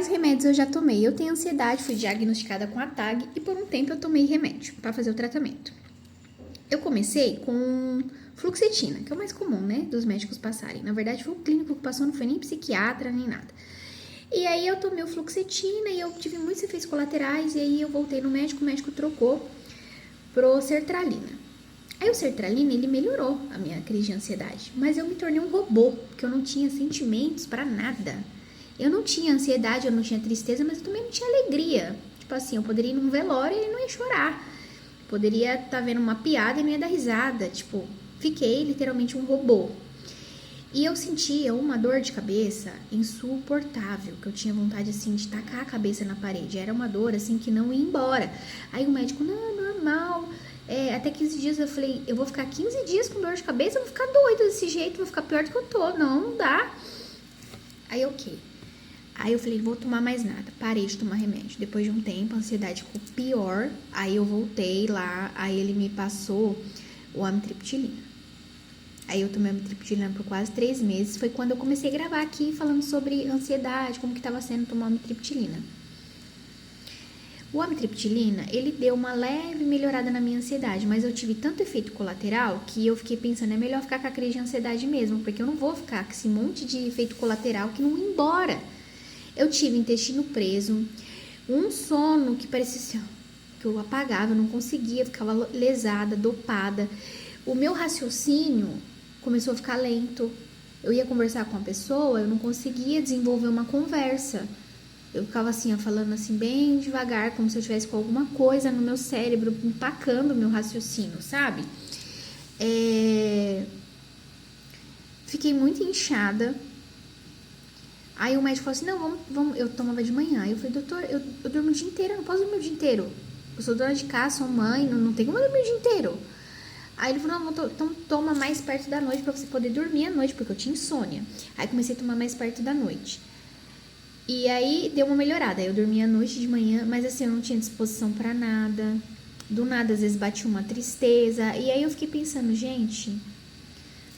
Quais remédios eu já tomei? Eu tenho ansiedade, fui diagnosticada com a TAG e por um tempo eu tomei remédio para fazer o tratamento. Eu comecei com fluoxetina, que é o mais comum, né, dos médicos passarem. Na verdade, foi o clínico que passou, não foi nem psiquiatra, nem nada. E aí eu tomei o fluoxetina e eu tive muitos efeitos colaterais e aí eu voltei no médico, o médico trocou pro sertralina. Aí o sertralina, ele melhorou a minha crise de ansiedade, mas eu me tornei um robô, porque eu não tinha sentimentos pra nada. Eu não tinha ansiedade, eu não tinha tristeza, mas eu também não tinha alegria. Tipo assim, eu poderia ir num velório e não ia chorar. Poderia estar vendo uma piada e não ia dar risada. Tipo, fiquei literalmente um robô. E eu sentia uma dor de cabeça insuportável, que eu tinha vontade, assim, de tacar a cabeça na parede. Era uma dor, assim, que não ia embora. Aí o médico, não, é normal. Até 15 dias eu falei, eu vou ficar 15 dias com dor de cabeça, eu vou ficar doida desse jeito, vou ficar pior do que eu tô. Não dá. Aí, ok. Aí eu falei, vou tomar mais nada. Parei de tomar remédio. Depois de um tempo, a ansiedade ficou pior. Aí eu voltei lá, aí ele me passou o amitriptilina. Aí eu tomei amitriptilina por quase 3 meses. Foi quando eu comecei a gravar aqui falando sobre ansiedade, como que tava sendo tomar amitriptilina. O amitriptilina, ele deu uma leve melhorada na minha ansiedade, mas eu tive tanto efeito colateral que eu fiquei pensando, é melhor ficar com a crise de ansiedade mesmo, porque eu não vou ficar com esse monte de efeito colateral que não ia embora. Eu tive intestino preso, um sono que parecia assim, que eu apagava, eu não conseguia, ficava lesada, dopada. O meu raciocínio começou a ficar lento. Eu ia conversar com a pessoa, eu não conseguia desenvolver uma conversa. Eu ficava assim, falando assim, bem devagar, como se eu tivesse com alguma coisa no meu cérebro, empacando o meu raciocínio, sabe? Fiquei muito inchada. Aí o médico falou assim, não, vamos. Eu tomava de manhã. Aí eu falei, doutor, eu durmo o dia inteiro, eu não posso dormir o dia inteiro. Eu sou dona de casa, sou mãe, não tem como eu dormir o dia inteiro. Aí ele falou, não, então toma mais perto da noite pra você poder dormir à noite, porque eu tinha insônia. Aí comecei a tomar mais perto da noite. E aí deu uma melhorada. Aí eu dormia à noite, de manhã, mas assim, eu não tinha disposição pra nada. Do nada, às vezes batia uma tristeza. E aí eu fiquei pensando, gente,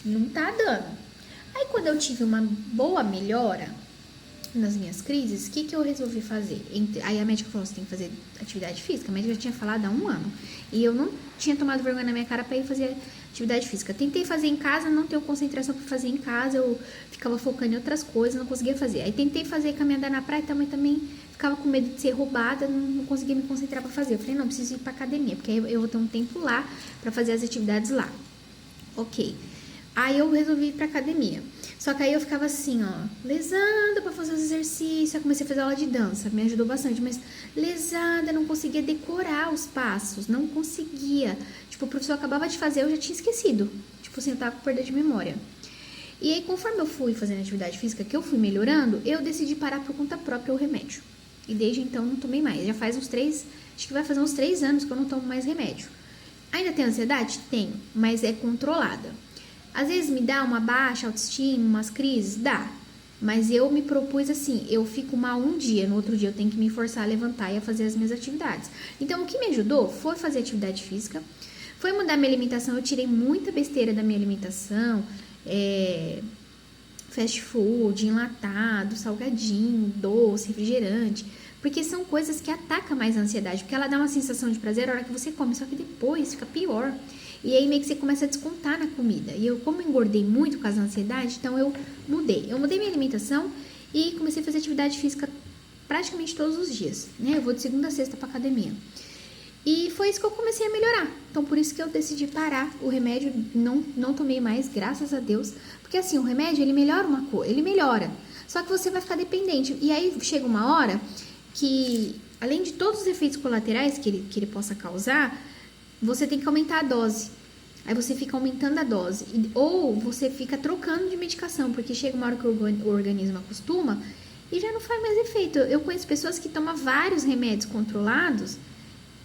não tá dando. Aí quando eu tive uma boa melhora nas minhas crises, o que eu resolvi fazer? Aí a médica falou, você tem que fazer atividade física. A médica já tinha falado há 1 ano. E eu não tinha tomado vergonha na minha cara pra ir fazer atividade física. Tentei fazer em casa, não tenho concentração pra fazer em casa. Eu ficava focando em outras coisas, não conseguia fazer. Aí tentei fazer caminhada na praia, também ficava com medo de ser roubada, não conseguia me concentrar pra fazer. Eu falei, não, preciso ir pra academia, porque aí eu vou ter um tempo lá pra fazer as atividades lá. Ok. Aí eu resolvi ir pra academia. Só que aí eu ficava assim, lesada pra fazer os exercícios. Eu comecei a fazer aula de dança, me ajudou bastante. Mas lesada, não conseguia decorar os passos, não conseguia. Tipo, o professor acabava de fazer, eu já tinha esquecido. Tipo assim, eu tava com perda de memória. E aí, conforme eu fui fazendo atividade física, que eu fui melhorando, eu decidi parar por conta própria o remédio. E desde então não tomei mais. Já faz acho que vai fazer uns 3 anos que eu não tomo mais remédio. Ainda tenho ansiedade? Tenho, mas é controlada. Às vezes me dá uma baixa autoestima, umas crises? Dá. Mas eu me propus assim, eu fico mal um dia, no outro dia eu tenho que me forçar a levantar e a fazer as minhas atividades. Então o que me ajudou foi fazer atividade física, foi mudar minha alimentação, eu tirei muita besteira da minha alimentação, fast food, enlatado, salgadinho, doce, refrigerante, porque são coisas que atacam mais a ansiedade, porque ela dá uma sensação de prazer na hora que você come, só que depois fica pior. E aí meio que você começa a descontar na comida. E eu, como engordei muito por causa da ansiedade, então eu mudei. Eu mudei minha alimentação e comecei a fazer atividade física praticamente todos os dias, né? Eu vou de segunda a sexta pra academia. E foi isso que eu comecei a melhorar. Então por isso que eu decidi parar o remédio, não tomei mais, graças a Deus. Porque assim, o remédio, ele melhora uma coisa, ele melhora. Só que você vai ficar dependente. E aí chega uma hora que, além de todos os efeitos colaterais que ele possa causar, você tem que aumentar a dose. Aí você fica aumentando a dose. Ou você fica trocando de medicação, porque chega uma hora que o organismo acostuma e já não faz mais efeito. Eu conheço pessoas que tomam vários remédios controlados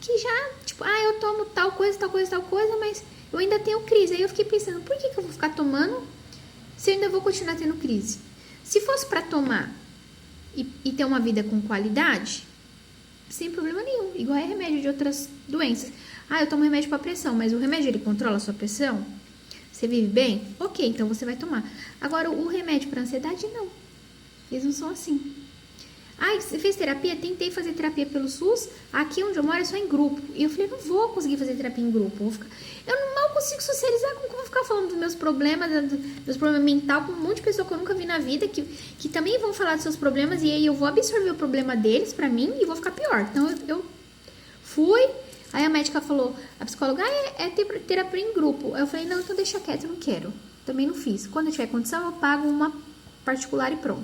que já, tipo, eu tomo tal coisa, mas eu ainda tenho crise. Aí eu fiquei pensando, por que eu vou ficar tomando se eu ainda vou continuar tendo crise? Se fosse pra tomar e ter uma vida com qualidade, sem problema nenhum, igual é remédio de outras doenças. Eu tomo remédio para pressão, mas o remédio ele controla a sua pressão? Você vive bem? Ok, então você vai tomar. Agora, o remédio para ansiedade, não. Eles não são assim. Ai, você fez terapia? Tentei fazer terapia pelo SUS. Aqui onde eu moro é só em grupo. E eu falei, não vou conseguir fazer terapia em grupo. Eu mal consigo socializar. Como que eu vou ficar falando dos meus problemas, dos problemas mentais com um monte de pessoa que eu nunca vi na vida, que também vão falar dos seus problemas, e aí eu vou absorver o problema deles pra mim e vou ficar pior. Então eu fui. Aí a médica falou, a psicóloga, é terapia em grupo. Aí eu falei, não, então deixa quieto, eu não quero. Também não fiz. Quando eu tiver condição, eu pago uma particular e pronto.